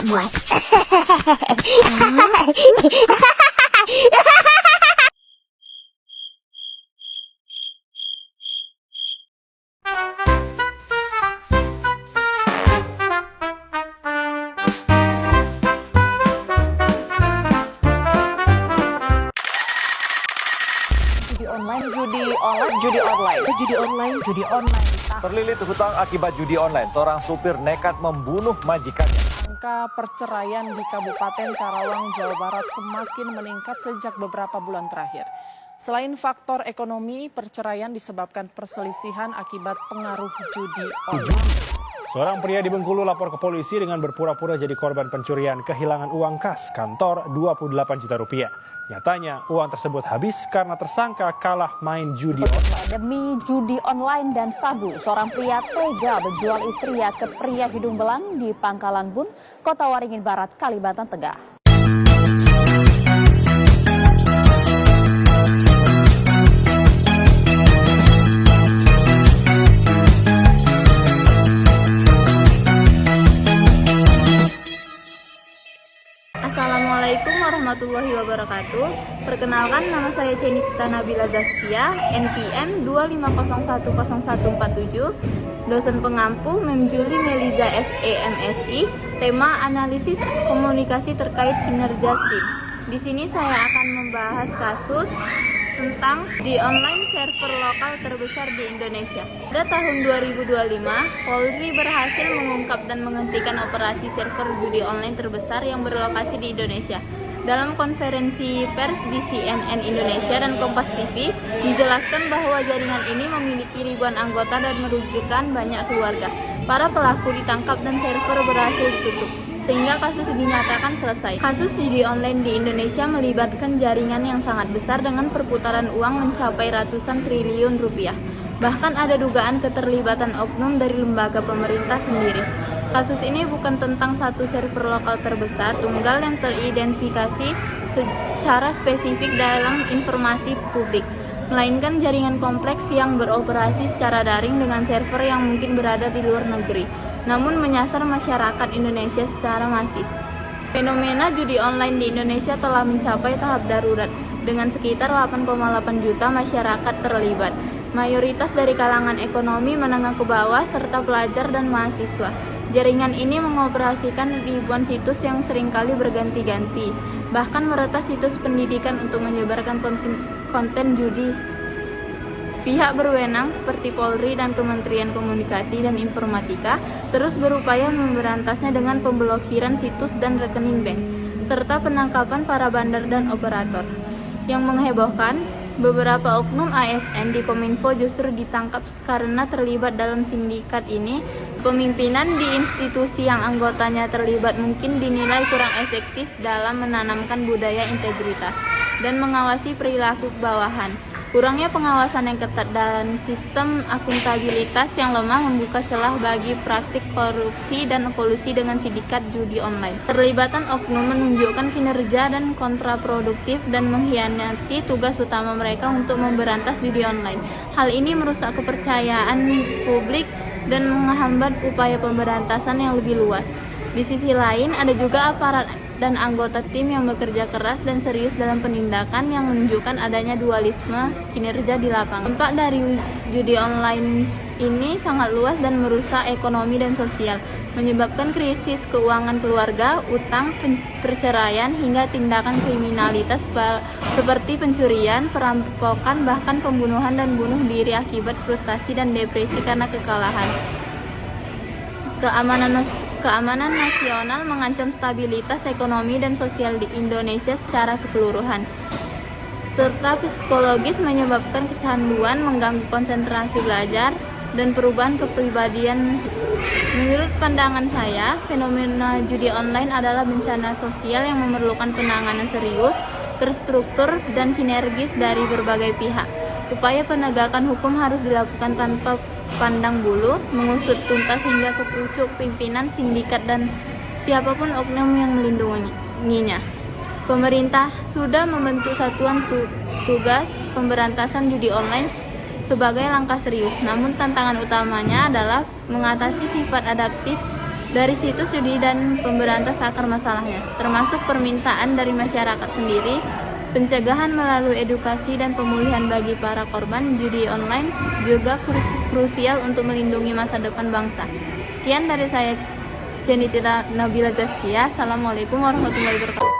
muat. Judi online. Terlilit hutang akibat judi online, seorang supir nekat membunuh majikannya. Angka perceraian di Kabupaten Karawang, Jawa Barat semakin meningkat sejak beberapa bulan terakhir. Selain faktor ekonomi, perceraian disebabkan perselisihan akibat pengaruh judi online. Seorang pria di Bengkulu lapor ke polisi dengan berpura-pura jadi korban pencurian kehilangan uang kas kantor 28 juta rupiah. Nyatanya uang tersebut habis karena tersangka kalah main judi online. Demi judi online dan sabu, seorang pria tega menjual istrinya ke pria hidung belang di Pangkalan Bun, Kota Waringin Barat, Kalimantan Tengah. Assalamualaikum warahmatullahi wabarakatuh. Perkenalkan, nama saya Cenita Nabila Zaskia, NPM 250100147, dosen pengampu Mem Juli Meliza SEMSI, tema analisis komunikasi terkait kinerja tim. Di sini saya akan membahas kasus tentang di online server lokal terbesar di Indonesia. Pada tahun 2025, Polri berhasil mengungkap dan menghentikan operasi server judi online terbesar yang berlokasi di Indonesia. Dalam konferensi pers di CNN Indonesia dan Kompas TV, dijelaskan bahwa jaringan ini memiliki ribuan anggota dan merugikan banyak keluarga. Para pelaku ditangkap dan server berhasil ditutup, sehingga kasus dinyatakan selesai. Kasus judi online di Indonesia melibatkan jaringan yang sangat besar dengan perputaran uang mencapai ratusan triliun rupiah. Bahkan ada dugaan keterlibatan oknum dari lembaga pemerintah sendiri. Kasus ini bukan tentang satu server lokal terbesar tunggal yang teridentifikasi secara spesifik dalam informasi publik, melainkan jaringan kompleks yang beroperasi secara daring dengan server yang mungkin berada di luar negeri, namun menyasar masyarakat Indonesia secara masif. Fenomena judi online di Indonesia telah mencapai tahap darurat, dengan sekitar 8,8 juta masyarakat terlibat. Mayoritas dari kalangan ekonomi menengah ke bawah serta pelajar dan mahasiswa. Jaringan ini mengoperasikan ribuan situs yang seringkali berganti-ganti, bahkan meretas situs pendidikan untuk menyebarkan konten judi. Pihak berwenang seperti Polri dan Kementerian Komunikasi dan Informatika terus berupaya memberantasnya dengan pemblokiran situs dan rekening bank, serta penangkapan para bandar dan operator. Yang menghebohkan, beberapa oknum ASN di Kominfo justru ditangkap karena terlibat dalam sindikat ini. Pemimpinan di institusi yang anggotanya terlibat mungkin dinilai kurang efektif dalam menanamkan budaya integritas dan mengawasi perilaku bawahan. Kurangnya pengawasan yang ketat dan sistem akuntabilitas yang lemah membuka celah bagi praktik korupsi dan kolusi dengan sindikat judi online. Terlibatan oknum menunjukkan kinerja dan kontraproduktif dan mengkhianati tugas utama mereka untuk memberantas judi online. Hal ini merusak kepercayaan publik dan menghambat upaya pemberantasan yang lebih luas. Di sisi lain, ada juga aparat dan anggota tim yang bekerja keras dan serius dalam penindakan yang menunjukkan adanya dualisme kinerja di lapangan. Dampak dari judi online ini sangat luas dan merusak ekonomi dan sosial, menyebabkan krisis keuangan keluarga, utang, perceraian, hingga tindakan kriminalitas seperti pencurian, perampokan, bahkan pembunuhan dan bunuh diri akibat frustasi dan depresi karena kekalahan. Keamanan nasional mengancam stabilitas ekonomi dan sosial di Indonesia secara keseluruhan, serta psikologis menyebabkan kecanduan, mengganggu konsentrasi belajar, dan perubahan kepribadian. Menurut pandangan saya, fenomena judi online adalah bencana sosial yang memerlukan penanganan serius, terstruktur, dan sinergis dari berbagai pihak. Upaya penegakan hukum harus dilakukan tanpa pandang bulu, mengusut tuntas hingga ke pucuk pimpinan sindikat dan siapapun oknum yang melindunginya. Pemerintah sudah membentuk satuan tugas pemberantasan judi online sebagai langkah serius, namun tantangan utamanya adalah mengatasi sifat adaptif Dari situs judi dan pemberantas akar masalahnya, termasuk permintaan dari masyarakat sendiri, pencegahan melalui edukasi dan pemulihan bagi para korban judi online juga krusial untuk melindungi masa depan bangsa. Sekian dari saya, Jenitita Nabila Zaskia. Assalamualaikum warahmatullahi wabarakatuh.